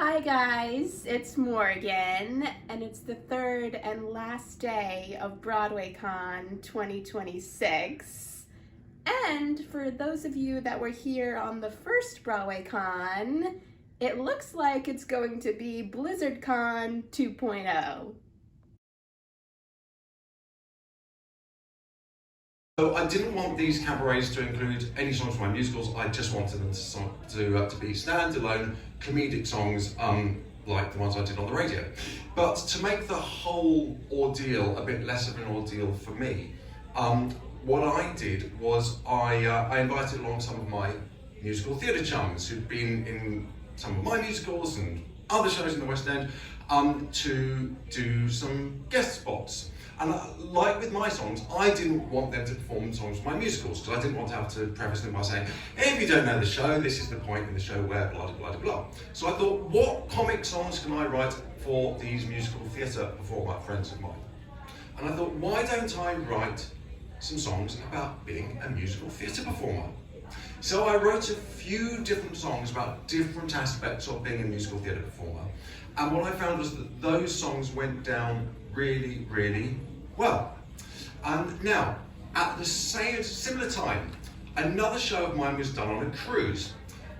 Hi guys, it's Morgan, and it's the third and last day of BroadwayCon 2026. And for those of you that were here on the first BroadwayCon, it looks like it's going to be BlizzardCon 2.0. So I didn't want these cabarets to include any songs from my musicals. I just wanted them to be standalone comedic songs, like the ones I did on the radio. But to make the whole ordeal a bit less of an ordeal for me, what I did was I invited along some of my musical theatre chums who'd been in some of my musicals and other shows in the West End to do some guest spots. And like with my songs, I didn't want them to perform songs from my musicals, because I didn't want to have to preface them by saying, if you don't know the show, this is the point in the show where blah, blah, blah, blah. So I thought, what comic songs can I write for these musical theatre performer friends of mine? And I thought, why don't I write some songs about being a musical theatre performer? So I wrote a few different songs about different aspects of being a musical theatre performer. And what I found was that those songs went down really, really well. Now, at the similar time, another show of mine was done on a cruise.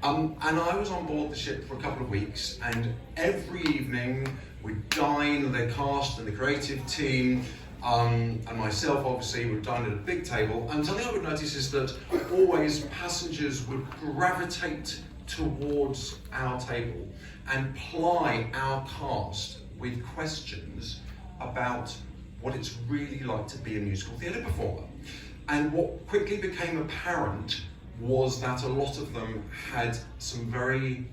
And I was on board the ship for a couple of weeks, and every evening we'd dine, the cast and the creative team, and myself obviously would dine at a big table. And something I would notice is that always passengers would gravitate towards our table and ply our cast with questions about what it's really like to be a musical theatre performer. And what quickly became apparent was that a lot of them had some very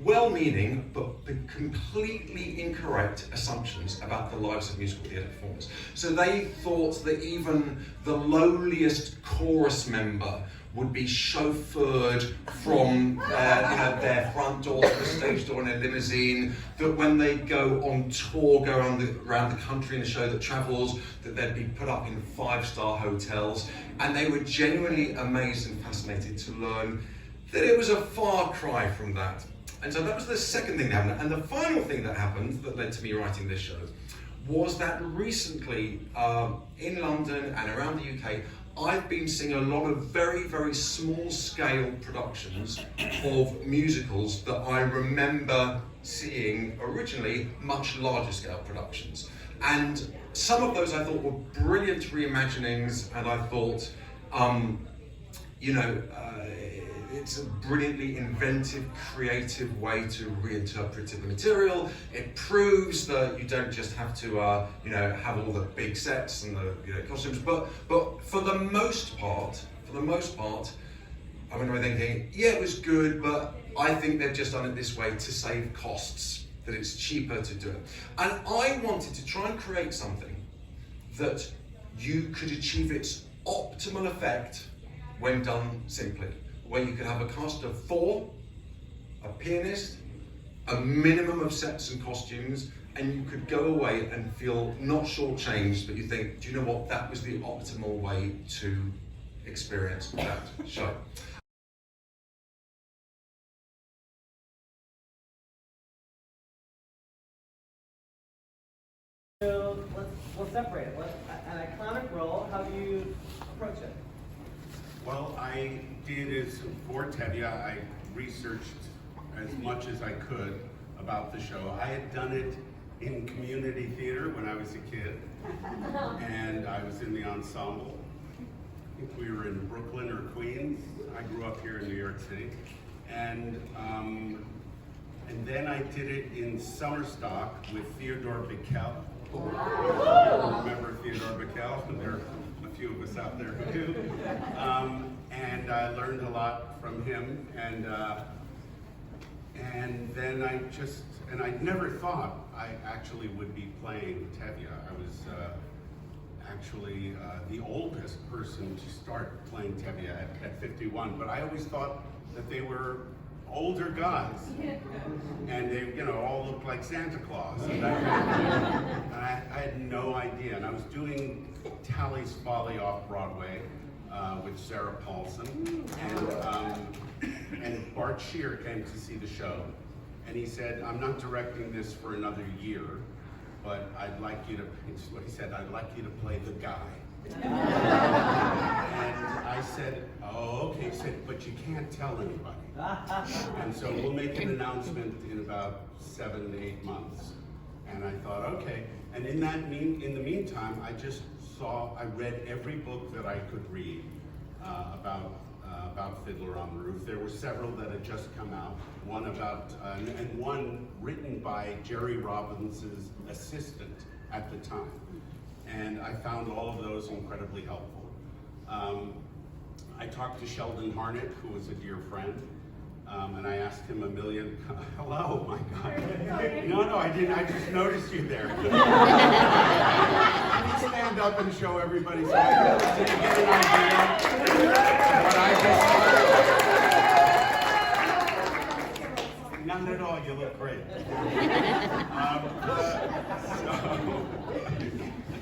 well-meaning but completely incorrect assumptions about the lives of musical theatre performers. So they thought that even the lowliest chorus member would be chauffeured from their front door to the stage door in a limousine, that when they go on tour, go around the country in a show that travels, that they'd be put up in 5-star hotels. And they were genuinely amazed and fascinated to learn that it was a far cry from that. And so that was the second thing that happened. And the final thing that happened that led to me writing this show was that recently in London and around the UK, I've been seeing a lot of very, very small scale productions of musicals that I remember seeing originally much larger scale productions. And some of those I thought were brilliant reimaginings, and I thought, it's a brilliantly inventive, creative way to reinterpret the material. It proves that you don't just have to, have all the big sets and the costumes. But for the most part, I remember thinking, yeah, it was good, but I think they've just done it this way to save costs. That it's cheaper to do it. And I wanted to try and create something that you could achieve its optimal effect when done simply, where you could have a cast of 4, a pianist, a minimum of sets and costumes, and you could go away and feel not shortchanged, but you think, do you know what, that was the optimal way to experience that show. So let's separate it. An iconic role, how do you approach it? Well, I did is for Tevye, I researched as much as I could about the show. I had done it in community theater when I was a kid, and I was in the ensemble. I think we were in Brooklyn or Queens. I grew up here in New York City. And then I did it in summer stock with Theodore Bikel. Remember Theodore Bikel? There are a few of us out there who do. And I learned a lot from him. And then I never thought I actually would be playing Tevye. I was actually the oldest person to start playing Tevye at 51. But I always thought that they were older guys, and they, all looked like Santa Claus. And I had no idea. And I was doing Tally's Folly off Broadway with Sarah Paulson, and Bart Shear came to see the show, and he said, I'm not directing this for another year, but I'd like you to, this is what he said, I'd like you to play the guy. And I said, oh, okay. He said, but you can't tell anybody. And so we'll make an announcement in about 7 to 8 months. And I thought, okay. And in the meantime, I read every book that I could read about Fiddler on the Roof. There were several that had just come out. One about, and one written by Jerry Robbins' assistant at the time. And I found all of those incredibly helpful. I talked to Sheldon Harnick, who was a dear friend, and I asked him hello, my God. No, I didn't, I just noticed you there. Can you stand up and show everybody so you get an idea? But not at all, you look great.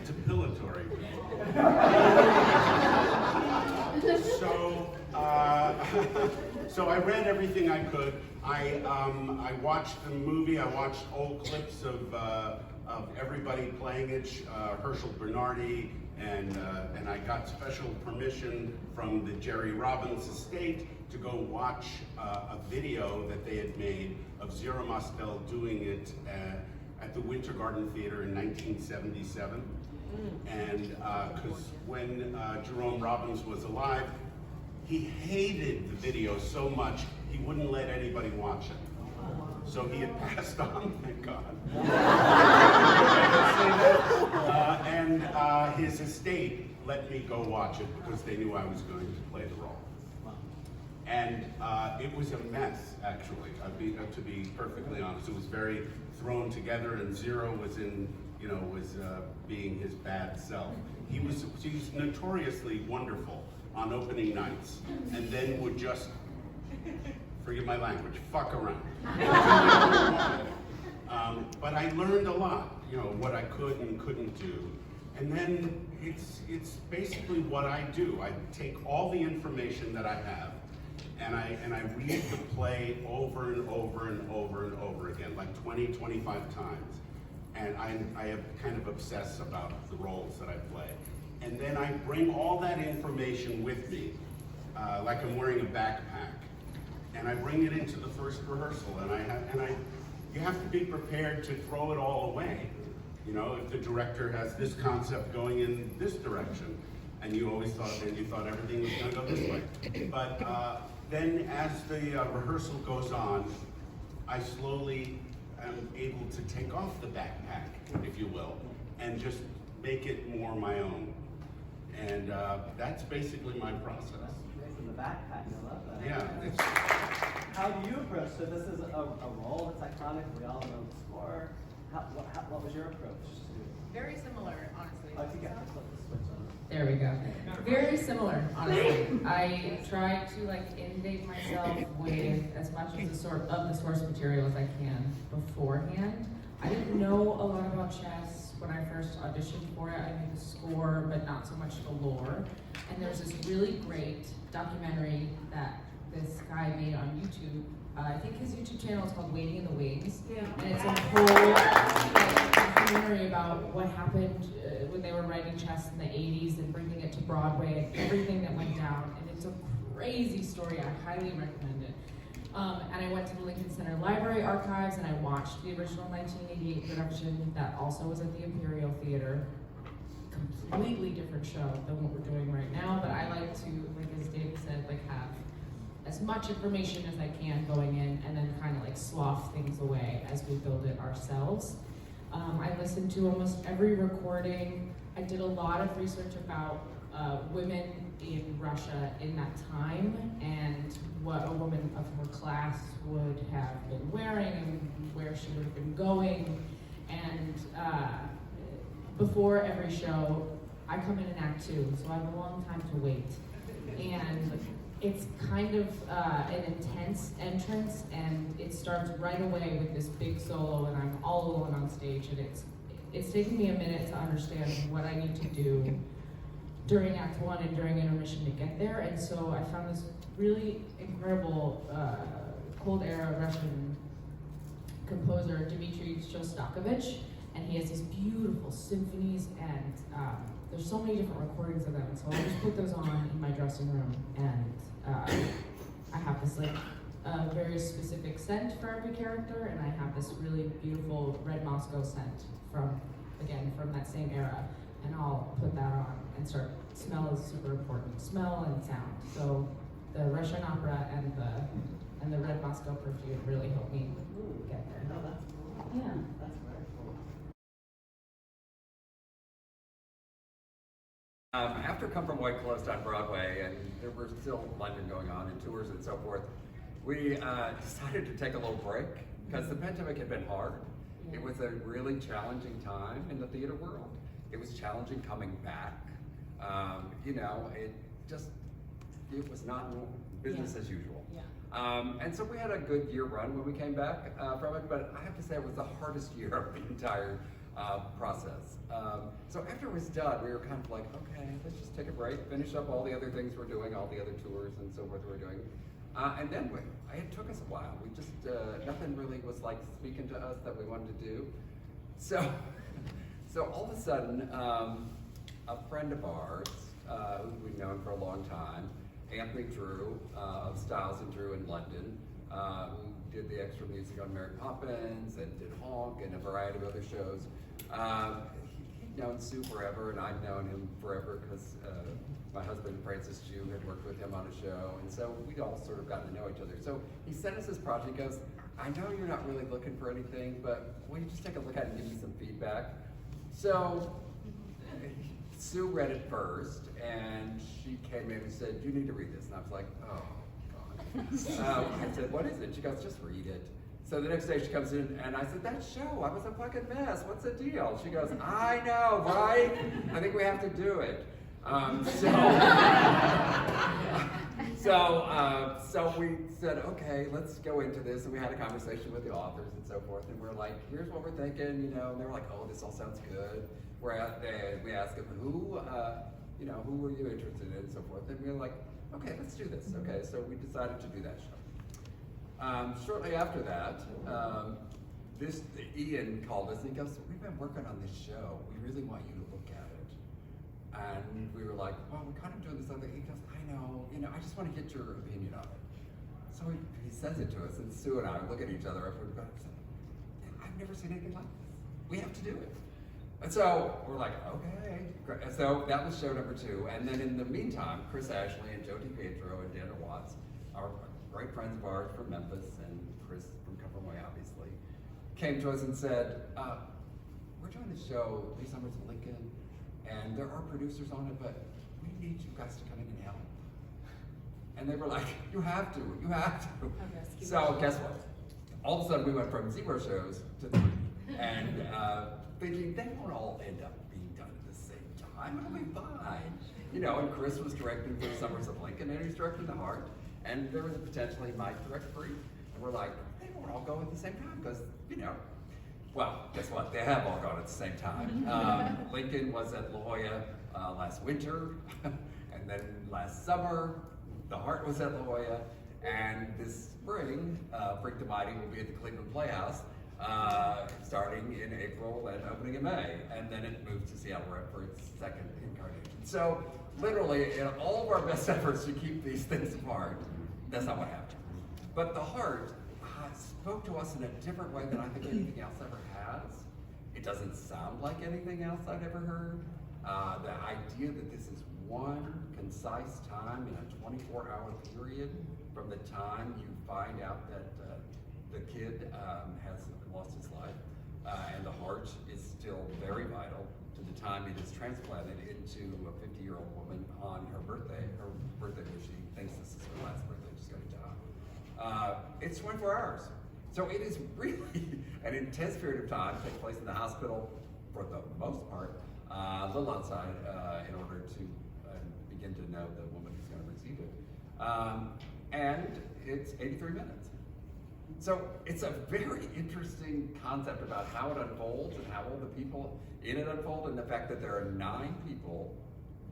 Depilatory. So I read everything I could. I watched the movie. I watched old clips of everybody playing it. Herschel Bernardi, and I got special permission from the Jerry Robbins estate to go watch a video that they had made of Zero Mostel doing it at the Winter Garden Theater in 1977. And because when Jerome Robbins was alive, he hated the video so much he wouldn't let anybody watch it. So he had passed on, thank God. And his estate let me go watch it because they knew I was going to play the role. And it was a mess, actually, to be perfectly honest. It was very thrown together, and Zero was being his bad self. He was notoriously wonderful on opening nights, and then would just, forgive my language, fuck around. But I learned a lot, what I could and couldn't do. And then it's basically what I do. I take all the information that I have, and I read the play over and over and over and over again, like 20, 25 times. And I have kind of obsessed about the roles that I play. And then I bring all that information with me, like I'm wearing a backpack. And I bring it into the first rehearsal, you have to be prepared to throw it all away. If the director has this concept going in this direction, and you thought everything was going to go this way. But then as the rehearsal goes on, I slowly am able to take off the backpack, if you will, and just make it more my own. And that's basically my process. Nice in the backpack, I love that. Yeah. How do you approach? So this is a role that's iconic. We all know the score. What was your approach to? Very similar, honestly. Oh, if you got to flip the switch on. There we go. Very similar, honestly. I tried to inundate myself with as much of the source material as I can beforehand. I didn't know a lot about chess when I first auditioned for it. I knew the score, but not so much the lore. And there's this really great documentary that this guy made on YouTube. I think his YouTube channel is called Waiting in the Wings. Yeah. And it's a whole documentary about what happened when they were writing chess in the 80s and bringing it to Broadway and everything that went down. And it's a crazy story. I highly recommend it. And I went to the Lincoln Center Library Archives and I watched the original 1988 production that also was at the Imperial Theater. Completely different show than what we're doing right now, but I like to, as David said, have as much information as I can going in and then kind of slough things away as we build it ourselves. I listened to almost every recording. I did a lot of research about women in Russia in that time and what a woman of her class would have been wearing and where she would have been going. And before every show, I come in Act 2, so I have a long time to wait. And it's kind of an intense entrance, and it starts right away with this big solo, and I'm all alone on stage, and it's taken me a minute to understand what I need to do during Act 1 and during intermission to get there, and so I found this really incredible Cold Era Russian composer Dmitri Shostakovich, and he has these beautiful symphonies, and there's so many different recordings of them. So I just put those on in my dressing room, and I have this like very specific scent for every character, and I have this really beautiful red Moscow scent from that same era, and I'll put that on and start. Smell is super important. Smell and sound. So the Russian opera and the red Moscow perfume really helped me get there. No, that's cool. Yeah. That's very cool. After Come From White closed on Broadway, and there were still London going on and tours and so forth, we decided to take a little break because the pandemic had been hard. It was a really challenging time in the theater world. It was challenging coming back. It was not business as usual. Yeah. And so we had a good year run when we came back from it, but I have to say it was the hardest year of the entire process. So after it was done, we were kind of like, okay, let's just take a break, finish up all the other things we're doing, all the other tours and so forth we're doing. And then it took us a while. We just, nothing really was like speaking to us that we wanted to do. So all of a sudden, a friend of ours, who we've known for a long time, Anthony Drew of Styles and Drew in London, who did the extra music on Mary Poppins and did Honk and a variety of other shows. He'd known Sue forever, and I'd known him forever because my husband, Francis Jew, had worked with him on a show, and so we'd all sort of gotten to know each other. So he sent us this project. He goes, I know you're not really looking for anything, but will you just take a look at it and give me some feedback? So Sue read it first, and she came in and said, you need to read this. And I was like, oh, God. I said, what is it? She goes, just read it. So the next day she comes in, and I said, that show, I was a fucking mess. What's the deal? She goes, I know, right? I think we have to do it. So we said, okay, let's go into this. And we had a conversation with the authors and so forth. And we're like, here's what we're thinking, you know. And they were like, oh, this all sounds good. We asked them, who were you interested in and so forth. And we were like, okay, let's do this. Okay, so we decided to do that show. Shortly after that, Ian called us and he goes, we've been working on this show. We really want you to look at it. And we were like, well, we're kind of doing this other thing. He goes, I know, I just want to get your opinion on it. So he sends it to us, and Sue and I look at each other after we've got it. I've never seen anything like this. We have to do it. And so we're like, okay. And so that was show number 2. And then in the meantime, Chris Ashley and Joe DiPietro and Dana Watts are great friends of ours from Memphis, and Chris from Come From Way, obviously, came to us and said, we're doing this show, Lee Summers of Lincoln, and there are producers on it, but we need you guys to come in and help. And they were like, you have to. So guess what? All of a sudden we went from 0 shows to 3. And thinking they won't all end up being done at the same time. It'll be fine. And Chris was directing for Summers of Lincoln, and he's directing The Heart. And there was a potential he might direct 3. And we're like, they won't all go at the same time because, well, guess what? They have all gone at the same time. Lincoln was at La Jolla last winter, and then last summer, The Heart was at La Jolla, and this spring, Freak the Mighty will be at the Cleveland Playhouse, starting in April and opening in May, and then it moves to Seattle Rep for its second incarnation. So, literally, in all of our best efforts to keep these things apart, that's not what happened. But The Heart spoke to us in a different way than I think anything else ever has. It doesn't sound like anything else I've ever heard. The idea that this is one concise time in a 24-hour period from the time you find out that the kid has lost his life and the heart is still very vital to the time it is transplanted into a 50-year-old woman on her birthday where she thinks this is her last birthday, she's going to die. It's 24 hours. So it is really an intense period of time. It takes place in the hospital for the most part, a little outside in order to begin to know the woman who's going to receive it. And it's 83 minutes. So it's a very interesting concept about how it unfolds and how all the people in it unfold, and the fact that there are 9 people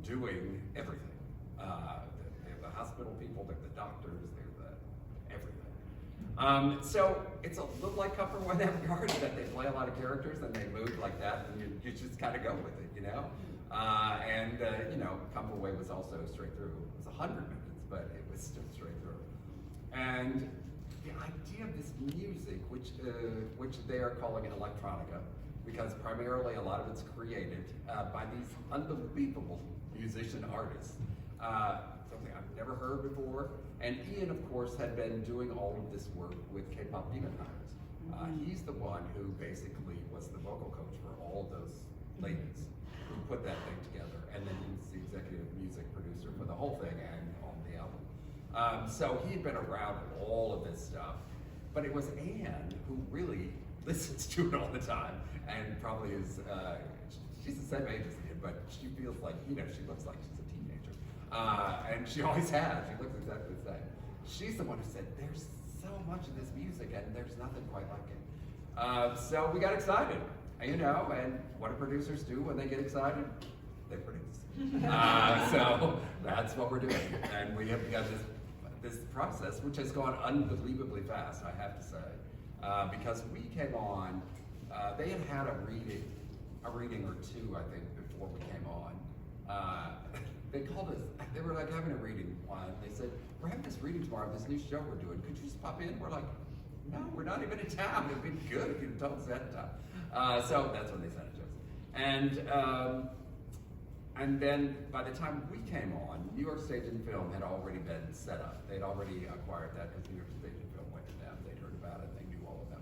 doing everything. They're the hospital people, they're the doctors, they're the everything. So it's a little like Comfort in that regard, that they play a lot of characters and they move like that, and you just kind of go with it, you know? You know, Comfort Way was also straight through. It was 100 minutes, but it was still straight through. And the idea of this music, which they are calling electronica, because primarily a lot of it's created by these unbelievable musician artists. Something I've never heard before. And Ian, of course, had been doing all of this work with K-pop demon hunters. He's the one who basically was the vocal coach for all of those ladies who put that thing together. And then he was the executive music producer for the whole thing and on the album. So he'd been around all of this stuff. But it was Anne who really listens to it all the time, and probably is, she's the same age as me, but she feels like, you know, she looks like she's a teenager. And she always has, she looks exactly the same. She's the one who said, there's so much of this music and there's nothing quite like it. So we got excited, you know, and what do producers do when they get excited? They produce. So that's what we're doing. And we have begun this process, which has gone unbelievably fast, I have to say. Because we came on, they had a reading or two, I think, before we came on. They called us, they were like having a reading one. They said, we're having this reading tomorrow, this new show we're doing. Could you just pop in? We're like, no, we're not even in town. It'd be good if you'd told us ahead of time. So that's when they sent it to us. And then by the time we came on, New York Stage and Film had already been set up. They'd already acquired that because New York Stage and Film went to them. They'd heard about it. They knew all of them.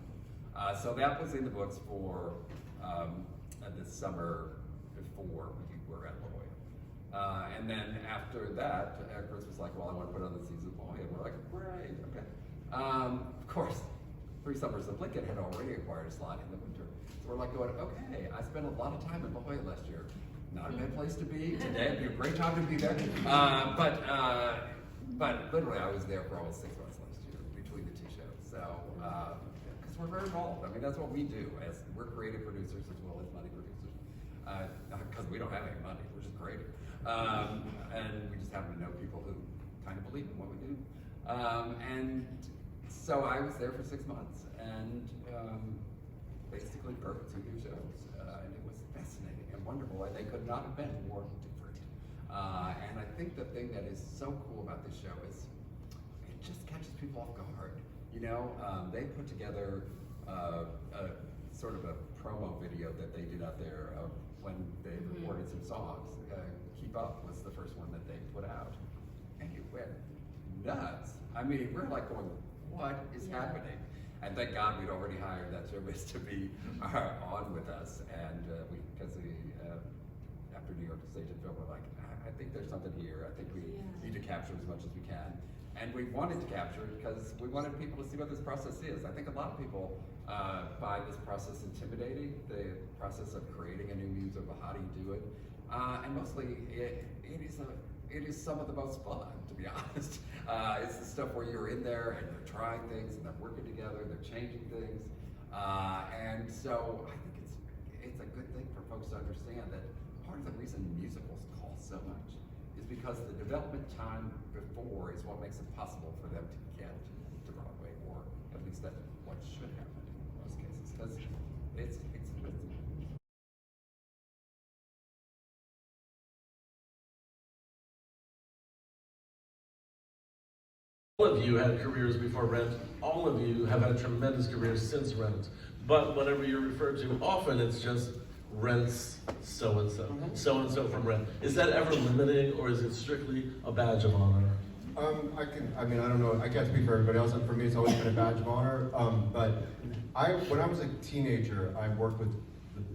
So that was in the books for the summer before we were at La Jolla. And then after that, Chris was like, well, I want to put on the season of La Jolla. And we're like, great, okay. Of course, 3 Summers of Lincoln had already acquired a slot in the winter. So we're like going, okay, I spent a lot of time in La Jolla last year. Not a bad place to be. Today would be a great time to be there. But literally, I was there for almost 6 months last year between the 2 shows. So, because we're very involved. I mean, that's what we do. As we're creative producers as well as money producers. Because we don't have any money, we're just creative. And we just happen to know people who kind of believe in what we do. And so I was there for 6 months and basically birthed 2 new shows. And it was fascinating and wonderful, and they could not have been more different. And I think the thing that is so cool about this show is it just catches people off guard. You know, they put together a sort of a promo video that they did out there of when they recorded some songs. Keep Up was the first one that they put out, and it went nuts. I mean, we're like going, what is happening? And thank God we'd already hired that service to be on with us. And because after New York Stage and Film, we're like, I think there's something here. I think we need to capture as much as we can. And we wanted to capture it because we wanted people to see what this process is. I think a lot of people find this process intimidating, the process of creating a new musical. How do you do it? And mostly, it is some of the most fun, to be honest. It's the stuff where you're in there and they're trying things and they're working together, they're changing things. And so I think it's a good thing for folks to understand that part of the reason musicals cost so much is because the development time before is what makes it possible for them to get to Broadway, or at least that's what should happen in most cases, because it's All of you had careers before Rent. All of you have had tremendous careers since Rent. But whenever you're referred to, often it's just Rent's so-and-so, so-and-so from Rent. Is that ever limiting, or is it strictly a badge of honor? I don't know, I can't speak for everybody else, and for me it's always been a badge of honor. But when I was a teenager, I worked with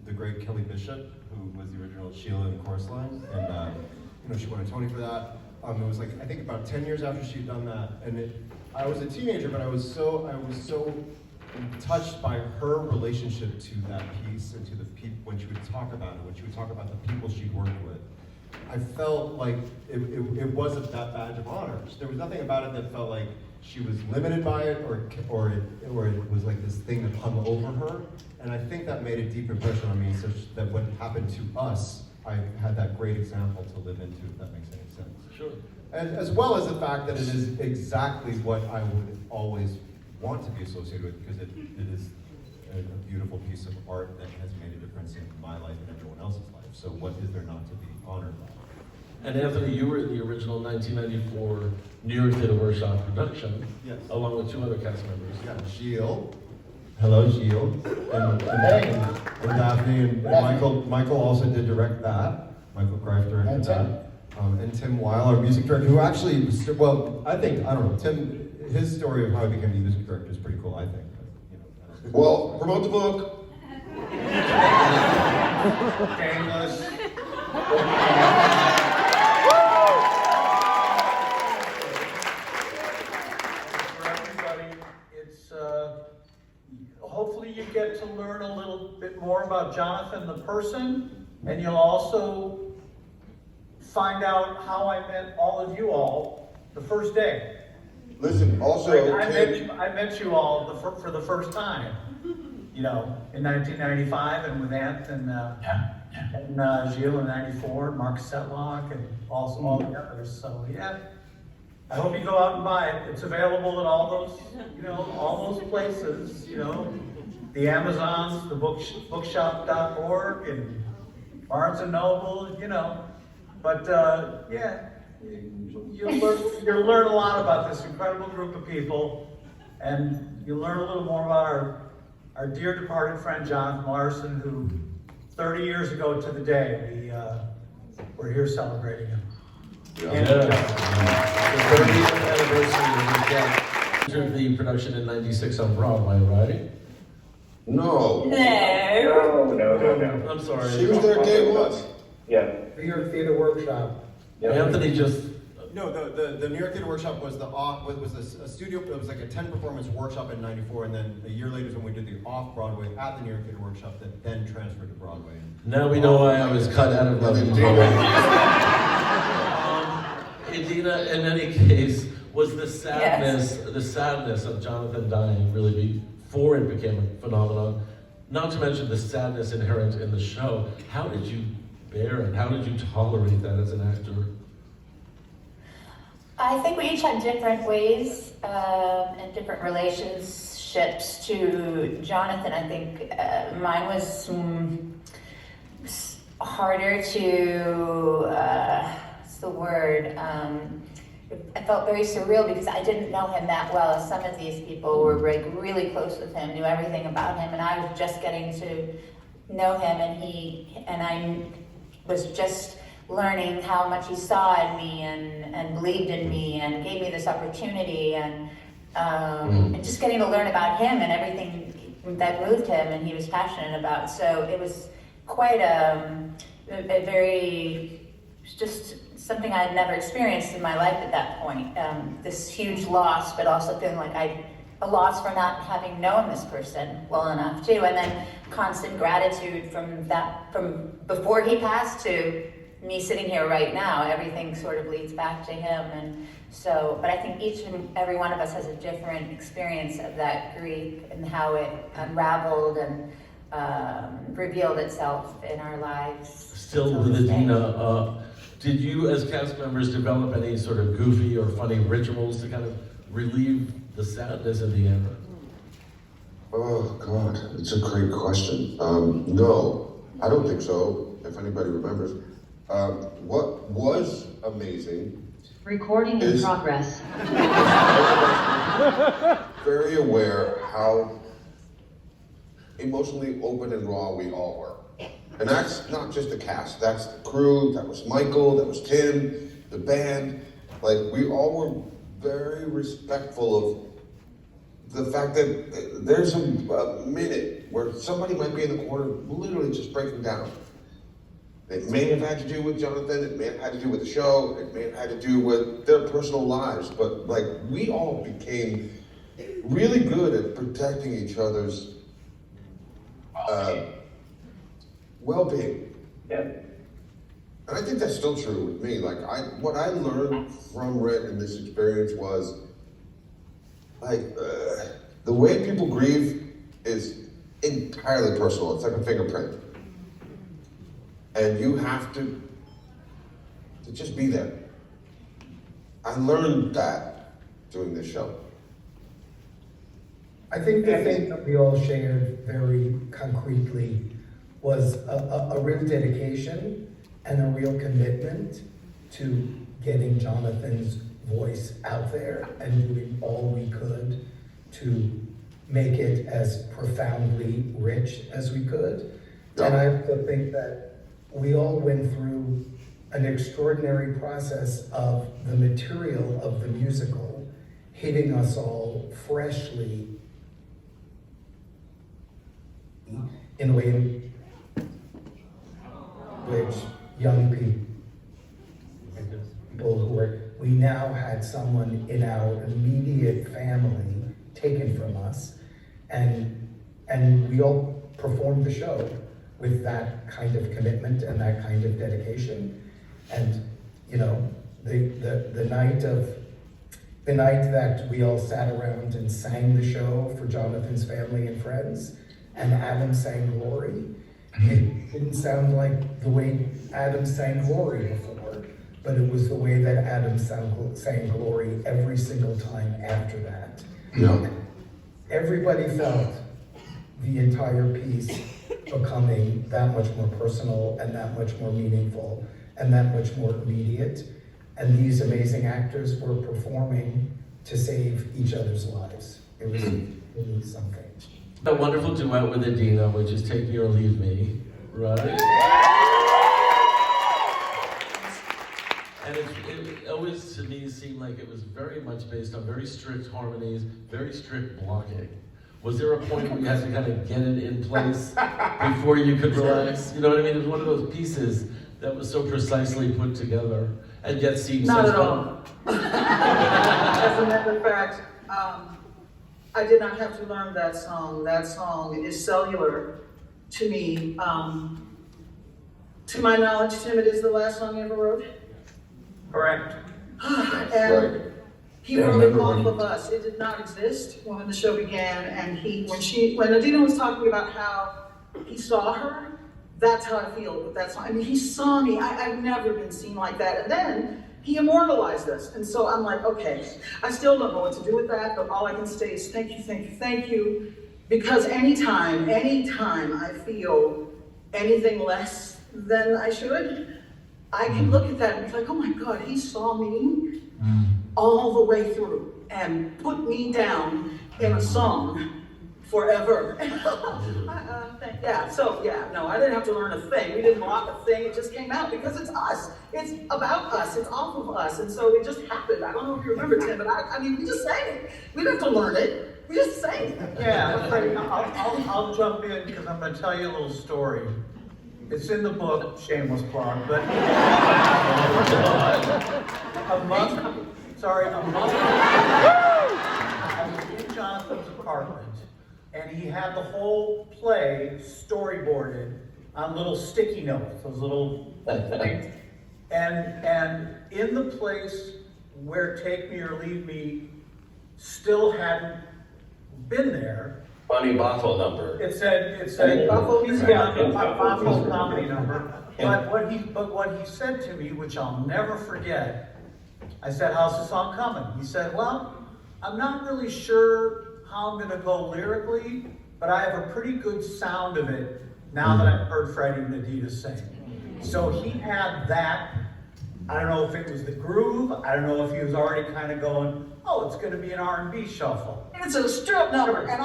the great Kelly Bishop, who was the original Sheila in Chorus Line, and she won a Tony for that. It was like, I think about 10 years after she'd done that, and I was a teenager, but I was so touched by her relationship to that piece and to the people when she would talk about it, when she would talk about the people she'd worked with. I felt like it wasn't that badge of honor. There was nothing about it that felt like she was limited by it, or it was like this thing that hung over her. And I think that made a deep impression on me, such that what happened to us, I had that great example to live into, if that makes any sense. Sure. And as well as the fact that it is exactly what I would always want to be associated with because it is a beautiful piece of art that has made a difference in my life and everyone else's life. So what is there not to be honored by? And Anthony, you were in the original 1994 New York Theatre Workshop production, Yes. along with 2 other cast members. Yeah, Gilles. Hello, Gilles. And Daphne and Michael also did direct that. Michael Greif directed that. And Tim Weil, our music director, who actually, well, I don't know, Tim, his story of how he became the music director is pretty cool, I think. You know, Well, promote the book. Shameless. For everybody, it's hopefully you get to learn a little bit more about Jonathan the person, and you'll also find out how I met all of you all the first day. Listen, also, I Tim, met you all for the first time, you know, in 1995, and with Ant and Gilles in 94, Mark Setlock, and also all the others. So yeah, I hope you go out and buy it. It's available at all those, you know, all those places, you know, the Amazons, the bookshop.org, and Barnes and Noble, you know. But yeah, you'll learn a lot about this incredible group of people, and you'll learn a little more about our dear departed friend Jonathan Larson, who 30 years ago to the day we're here celebrating him. Yeah. The 30th anniversary of the death. Entered the production in '96 on Broadway, right? no. No. I'm sorry. She was there day one. Yeah. New York Theatre Workshop. Anthony just. No, the New York Theatre Workshop was a studio. It was like a 10-performance workshop in '94, and then a year later is when we did the off-Broadway at the New York Theatre Workshop that then transferred to Broadway. Now we know why I was cut out of Love. Idina, in any case, was the sadness of Jonathan dying really before it became a phenomenon? Not to mention the sadness inherent in the show. How did you bear it? How did you tolerate that as an actor? I think we each had different ways and different relationships to Jonathan. I think mine was harder to, what's the word? I felt very surreal because I didn't know him that well. Some of these people were like really close with him, knew everything about him, and I was just getting to know him, and I was just learning how much he saw in me and believed in me and gave me this opportunity and just getting to learn about him and everything that moved him and he was passionate about. So it was quite a very, just something I had never experienced in my life at that point. This huge loss, but also feeling like a loss for not having known this person well enough too. And then constant gratitude from before he passed to me sitting here right now. Everything sort of leads back to him. And so, but I think each and every one of us has a different experience of that grief and how it unraveled and revealed itself in our lives. Still with Idina, did you as cast members develop any sort of goofy or funny rituals to kind of relieve the sadness at the end? Oh, God, it's a great question. No, I don't think so, if anybody remembers. What was amazing. Recording in progress. Very aware how emotionally open and raw we all were. And that's not just the cast, that's the crew, that was Michael, that was Tim, the band. Like, we all were very respectful of the fact that there's a minute where somebody might be in the corner literally just breaking down. It may have had to do with Jonathan, it may have had to do with the show, it may have had to do with their personal lives, but like, we all became really good at protecting each other's well-being. Yeah. And I think that's still true with me. Like, what I learned from Rhett in this experience was, like, the way people grieve is entirely personal. It's like a fingerprint. And you have to just be there. I learned that doing this show. I think the thing that we all shared very concretely was a real dedication and a real commitment to getting Jonathan's voice out there and doing all we could to make it as profoundly rich as we could. And I also think that we all went through an extraordinary process of the material of the musical hitting us all freshly in a way in which young people who were, we now had someone in our immediate family taken from us, and we all performed the show with that kind of commitment and that kind of dedication. And you know, the night that we all sat around and sang the show for Jonathan's family and friends, and Adam sang Glory, it didn't sound like the way Adam sang Glory before, but it was the way that Adam sang Glory every single time after that. Yeah. Everybody felt the entire piece becoming that much more personal and that much more meaningful and that much more immediate. And these amazing actors were performing to save each other's lives. It was really something. A wonderful duet with Adina, which is Take Me or Leave Me, right? And it always, to me, seemed like it was very much based on very strict harmonies, very strict blocking. Was there a point where you had to kind of get it in place before you could relax? You know what I mean? It was one of those pieces that was so precisely put together and yet seemed Not so at all. As a matter of fact, I did not have to learn that song. That song is cellular to me. To my knowledge, Tim, it is the last song you ever wrote? Correct. And he wrote it off of us. It did not exist when the show began. And when Adina was talking about how he saw her, that's how I feel with that song. I mean, he saw me. I've never been seen like that. And then he immortalized us. And so I'm like, okay, I still don't know what to do with that, but all I can say is thank you, thank you, thank you. Because anytime I feel anything less than I should, I can look at that and be like, oh my God, he saw me all the way through and put me down in a song forever. I didn't have to learn a thing. We didn't block a thing. It just came out because it's us. It's about us. It's off of us. And so it just happened. I don't know if you remember, Tim, but I mean, we just sang it. We didn't have to learn it. We just sang it. Yeah, I'll jump in because I'm going to tell you a little story. It's in the book, shameless plug, but a month ago, I was in Jonathan's apartment, and he had the whole play storyboarded on little sticky notes, those little things. And in the place where Take Me or Leave Me still hadn't been there, Funny Boffo number. It said Boffo comedy number. But what he said to me, which I'll never forget, I said, how's the song coming? He said, well, I'm not really sure how I'm gonna go lyrically, but I have a pretty good sound of it now that I've heard Freddie and Adina sing. So he had that. I don't know if it was the groove. I don't know if he was already kind of going, oh, it's gonna be an R&B shuffle. It's a strip number, and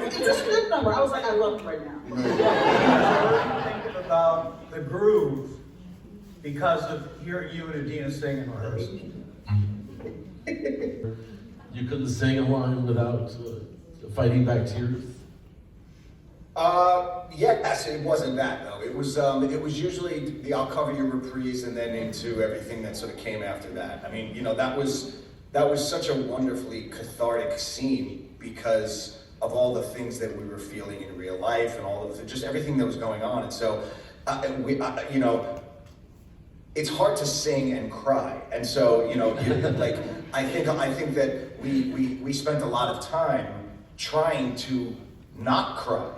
it's a strip number. I was like, I love it right now. I was thinking about the groove because of hearing you and Adina sing in rehearsal. You couldn't sing a line without fighting back tears? Yes, it wasn't that though. It was usually the I'll cover your reprise and then into everything that sort of came after that. I mean, you know, that was such a wonderfully cathartic scene because of all the things that we were feeling in real life and all of just everything that was going on. And so, you know, it's hard to sing and cry. And so, you know, I think that we spent a lot of time trying to not cry.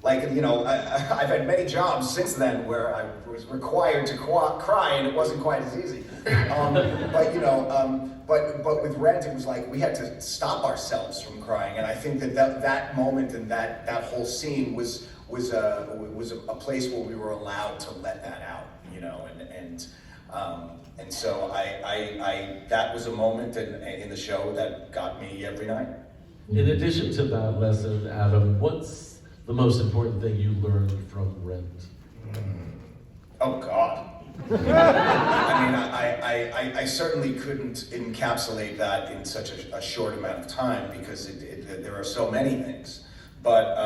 Like, you know, I've had many jobs since then where I was required to cry, and it wasn't quite as easy. But you know, but with Rent, it was like we had to stop ourselves from crying, and I think that moment and that whole scene was a place where we were allowed to let that out, you know, and so I that was a moment in the show that got me every night. In addition to that lesson, Adam, what's the most important thing you learned from Rent? Oh God. I mean, I certainly couldn't encapsulate that in such a short amount of time because there are so many things. But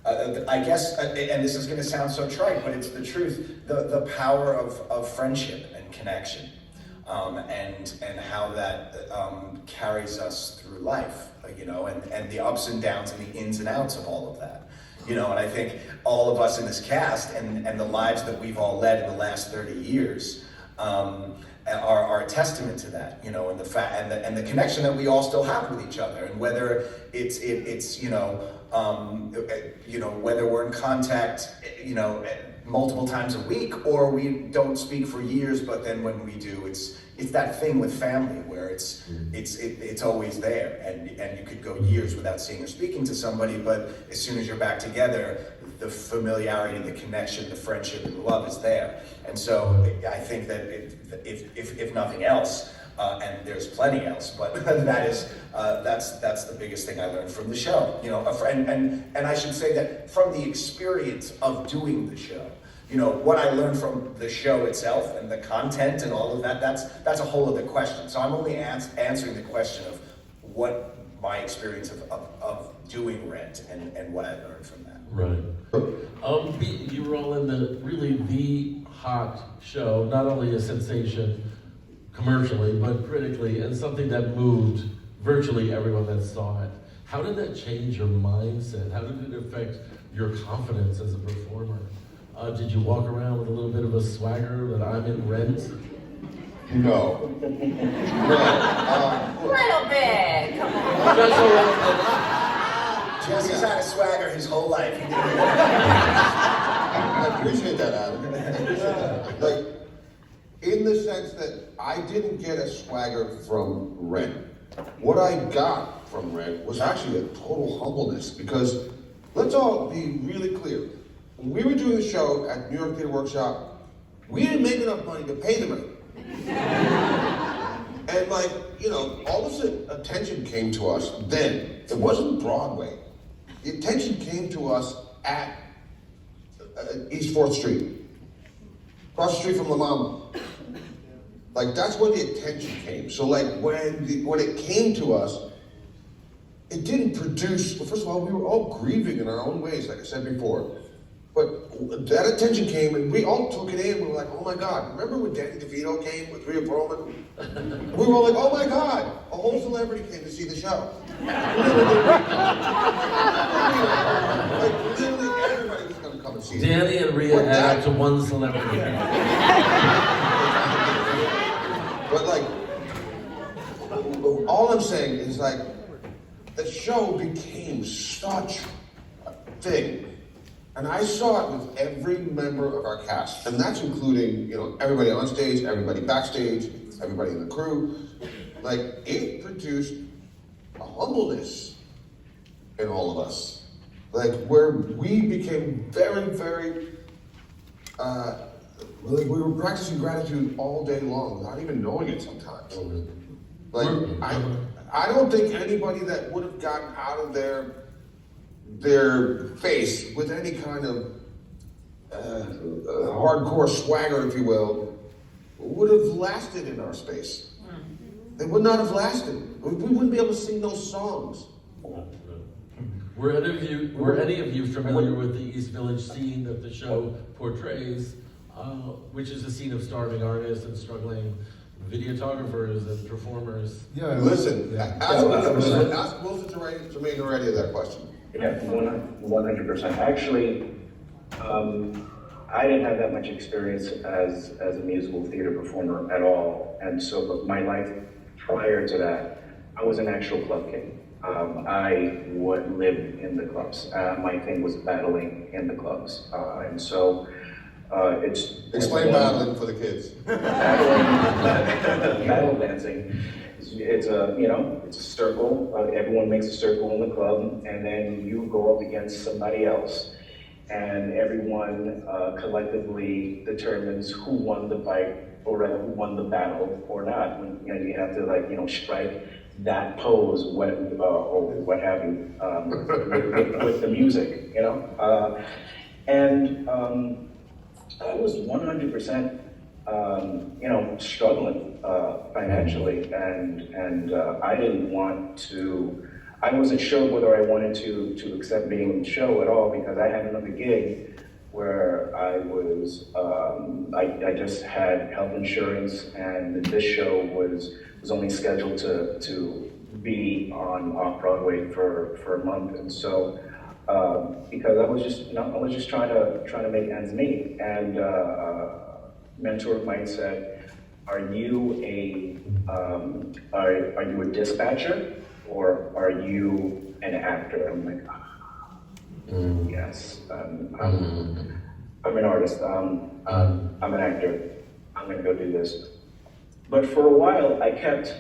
I guess, and this is going to sound so trite, but it's the truth, the power of friendship and connection, and how that carries us through life, you know, and the ups and downs and the ins and outs of all of that. You know, and I think all of us in this cast and the lives that we've all led in the last 30 years are a testament to that, you know, and the fact and the connection that we all still have with each other, and whether it's you know, whether we're in contact, you know, multiple times a week, or we don't speak for years, but then when we do, it's that thing with family where it's always there, and you could go years without seeing or speaking to somebody, but as soon as you're back together, the familiarity, the connection, the friendship, and the love is there. And so I think that if nothing else, and there's plenty else, but that's the biggest thing I learned from the show. You know, and I should say that from the experience of doing the show. You know, what I learned from the show itself and the content and all of that, that's a whole other question. So I'm only answering the question of what my experience of doing Rent and what I learned from that. Right. You were all in the hot show, not only a sensation commercially, but critically, and something that moved virtually everyone that saw it. How did that change your mindset? How did it affect your confidence as a performer? Did you walk around with a little bit of a swagger that I'm in Rent? No. Little bit, come on. Jesse's had a swagger his whole life. I appreciate that, Adam. Like, in the sense that I didn't get a swagger from Rent. What I got from Rent was actually a total humbleness, because let's all be really clear. When we were doing the show at New York Theater Workshop, we didn't make enough money to pay the money. And like, you know, all of a sudden attention came to us then. It wasn't Broadway. The attention came to us at East 4th Street. Across the street from La Mama. Like, that's where the attention came. So like, when it came to us, it didn't produce, well, first of all, we were all grieving in our own ways, like I said before. But that attention came, and we all took it in. We were like, oh my God. Remember when Danny DeVito came with Rhea Perlman? We were all like, oh my God. A whole celebrity came to see the show. Like, literally everybody was going to come and see it. Danny and Rhea add up to one celebrity. But like, all I'm saying is like, the show became such a thing. And I saw it with every member of our cast, and that's including, you know, everybody on stage, everybody backstage, everybody in the crew. Like, it produced a humbleness in all of us. Like, where we became very, very, like we were practicing gratitude all day long without even knowing it sometimes. Like, I don't think anybody that would have gotten out of their face with any kind of hardcore swagger, if you will, would have lasted in our space. They would not have lasted. We wouldn't be able to sing those songs. Were any of you familiar with the East Village scene that the show portrays, which is a scene of starving artists and struggling videographers and performers? Yeah. Listen, ask Wilson Jermaine already of that question. Yeah, 100%. Actually, I didn't have that much experience as a musical theater performer at all, and so but my life prior to that, I was an actual club kid. I would live in the clubs. My thing was battling in the clubs. And so it's... Explain battling for the kids. Battle dancing. It's a, you know, it's a circle. Everyone makes a circle in the club, and then you go up against somebody else. And everyone collectively determines who won the fight, or rather who won the battle or not. When, you know, you have to, like, you know, strike that pose, or what have you, with the music, you know? I was 100%, you know, struggling financially, and I didn't want to. I wasn't sure whether I wanted to accept being in the show at all, because I had another gig where I was, I just had health insurance, and this show was only scheduled to be on off-Broadway for a month, and so because I was just, you know, I was just trying to make ends meet, and a mentor of mine said, "Are you a dispatcher, or are you an actor?" I'm like, yes, I'm an artist. I'm an actor. I'm gonna go do this. But for a while, I kept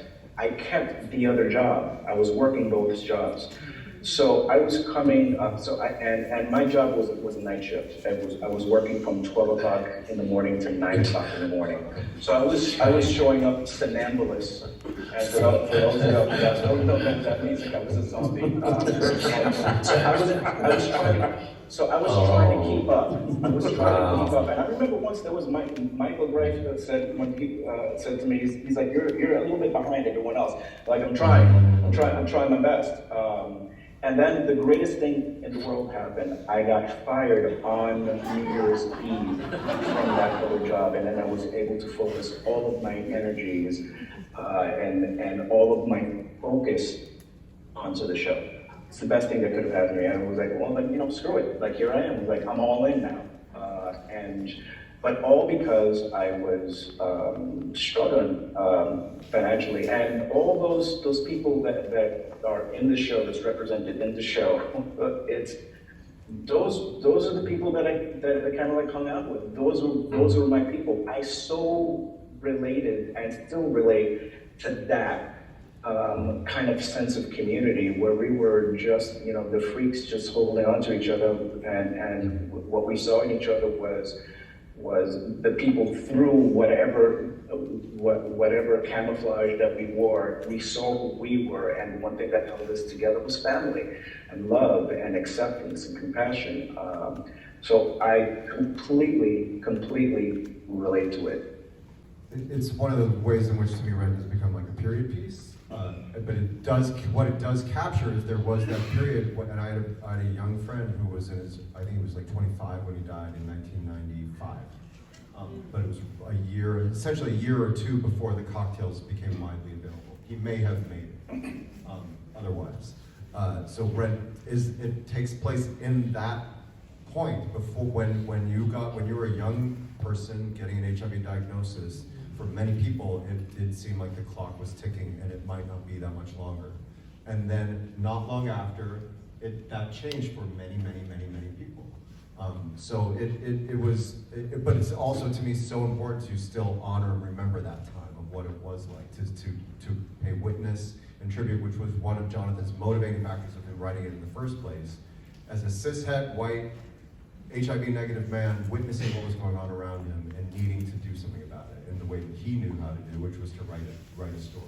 the other job. I was working both jobs. So I was coming up, and my job was a night shift. I was working from 12 o'clock in the morning to 9 o'clock in the morning. So I was showing up somnambulous. And for those who don't know what that means, like I was a zombie. So I was trying to keep up. And I remember once there was Michael Grafe that said, when he said to me, he's like, you're a little bit behind everyone else. Like, I'm trying my best. And then the greatest thing in the world happened. I got fired on New Year's Eve from that other job, and then I was able to focus all of my energies and all of my focus onto the show. It's the best thing that could have happened to me. And I was like, well, then, you know, screw it. Like, here I am. Like, I'm all in now. But all because I was struggling financially, and all those people that are in the show, that's represented in the show, those are the people that I kind of like hung out with. Those were my people. I so related and still relate to that kind of sense of community, where we were just, you know, the freaks just holding on to each other, and what we saw in each other was the people through whatever camouflage that we wore. We saw who we were, and one thing that held us together was family and love and acceptance and compassion. So I completely relate to it. It's one of the ways in which, to me, Rent has become like a period piece. But what it does capture is there was that period, and I had a young friend who was in his, I think he was like 25 when he died in 1995. But it was essentially a year or two before the cocktails became widely available. He may have made it otherwise. So Rent it takes place in that point before when you were a young person getting an HIV diagnosis. For many people, it did seem like the clock was ticking, and it might not be that much longer. And then, not long after, that changed for many people. So but it's also, to me, so important to still honor and remember that time of what it was like to pay witness and tribute, which was one of Jonathan's motivating factors of him writing it in the first place. As a cishet, white, HIV negative man, witnessing what was going on around him and needing to do something about it in the way that he knew how to do, which was to write a story.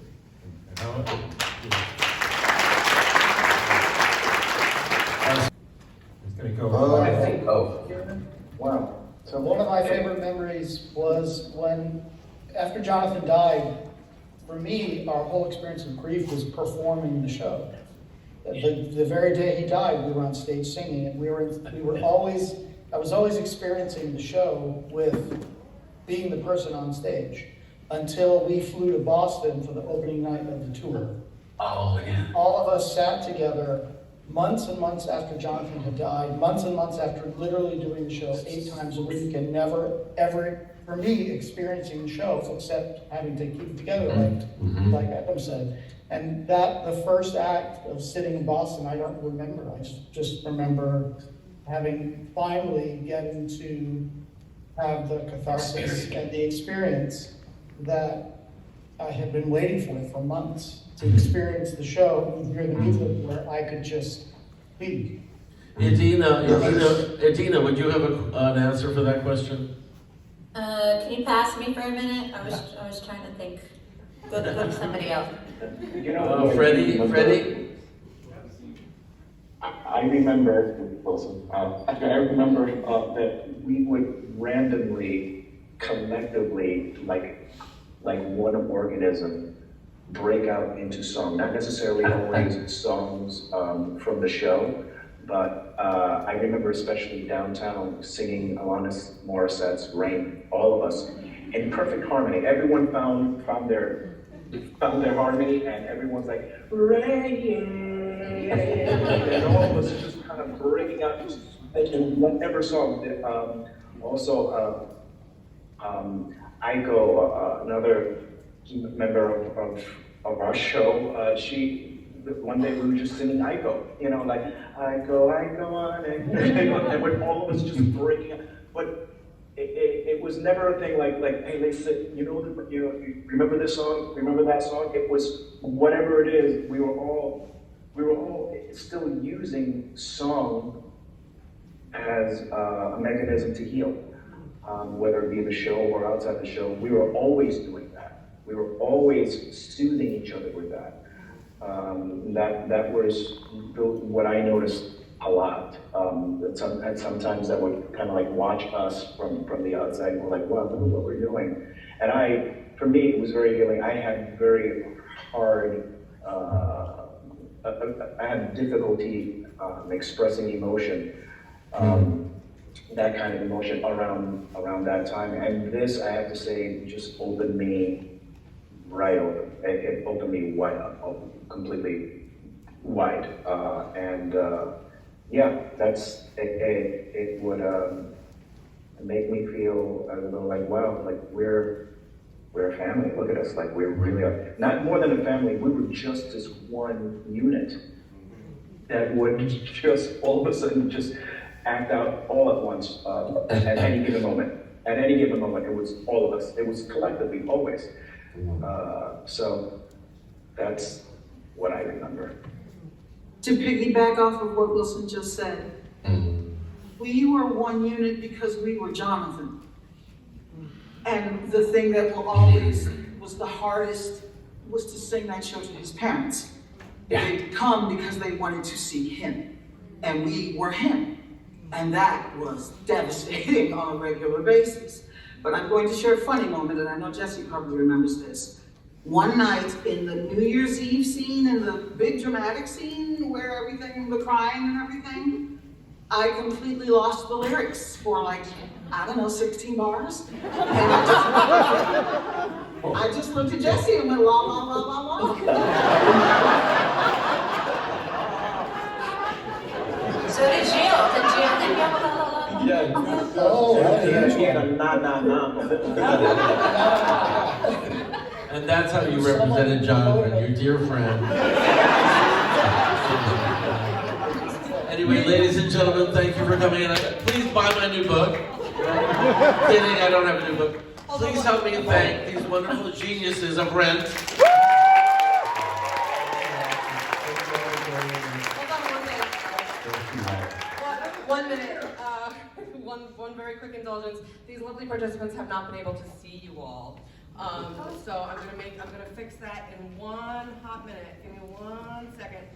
Wow. So one of my favorite memories was when, after Jonathan died, for me, our whole experience of grief was performing the show. The very day he died, we were on stage singing, and I was always experiencing the show with being the person on stage, until we flew to Boston for the opening night of the tour. Oh, yeah. All of us sat together months and months after Jonathan had died, months and months after literally doing the show 8 times a week, and never, ever for me, experiencing the show, except having to keep it together, like Adam said. And the first act of sitting in Boston, I don't remember. I just remember finally getting to have the catharsis and the experience that I had been waiting for months, to experience the show and hear the music where I could just be. Edina, would you have an answer for that question? Can you pass me for a minute? I was trying to think. Go to somebody else. You know, Freddie? I remember, I remember that we would randomly, collectively, like one organism, break out into song. Not necessarily always songs from the show, but I remember especially downtown singing Alanis Morissette's Rain, all of us, in perfect harmony. Everyone found their harmony, and everyone's like, Rain, and all of us just kind of breaking out in whatever song. Aiko, another member of our show, one day we were just singing Aiko, like Aiko on, and with all of us just breaking out. But it was never a thing like hey, Lisa, you remember this song, remember that song? It was whatever it is. We were all still using song as a mechanism to heal, whether it be the show or outside the show. We were always doing that. We were always soothing each other with that. That was what I noticed a lot. And sometimes I would kind of like watch us from the outside and we're like, wow, look at what we're doing. And for me, it was very healing. I had very hard, I had difficulty expressing emotion, that kind of emotion around that time. And this, I have to say, just opened me right open. It opened me wide up, completely wide. Yeah, it would make me feel a little like, wow, like we're a family. Look at us, like we really are. Not more than a family, we were just this one unit that would just all of a sudden just act out all at once at any given moment. At any given moment, it was all of us. It was collectively, always. So that's what I remember. To piggyback off of what Wilson just said, we were one unit because we were Jonathan. And the thing that always was the hardest was to sing that show to his parents. They'd come because they wanted to see him, and we were him. And that was devastating on a regular basis. But I'm going to share a funny moment, and I know Jesse probably remembers this. One night in the New Year's Eve scene, in the big dramatic scene where everything, the crying and everything, I completely lost the lyrics for like, I don't know, 16 bars. And I just looked at Jesse and went, la, la, la, la, la. So did Jill. Did Jill think you have a la, la, la, la? Yeah. Oh, she had a nah. And that's how you represented Jonathan, your dear friend. Anyway, ladies and gentlemen, thank you for coming in. Please buy my new book. Kidding, I don't have a new book. Please help me thank these wonderful geniuses of Rent. One minute, one very quick indulgence. These lovely participants have not been able to see you all. So I'm gonna fix that in one hot minute. Give me 1 second.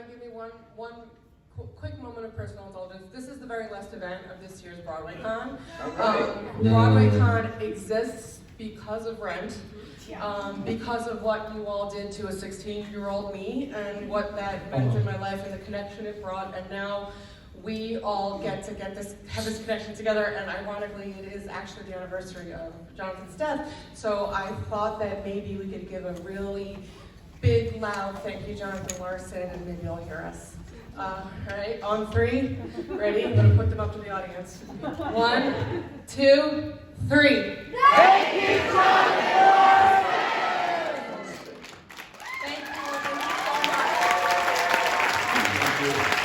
Give me one quick moment of personal indulgence. This is the very last event of this year's BroadwayCon. BroadwayCon exists because of Rent, because of what you all did to a 16-year-old me and what that meant in my life and the connection it brought. And now we all have this connection together, and ironically, it is actually the anniversary of Jonathan's death. So I thought that maybe we could give a really big, loud thank you, Jonathan Larson, and maybe you'll hear us. All right, on 3, ready? I'm gonna put them up to the audience. 1, 2, 3. Thank you, Jonathan Larson! Thank you so much. Thank you.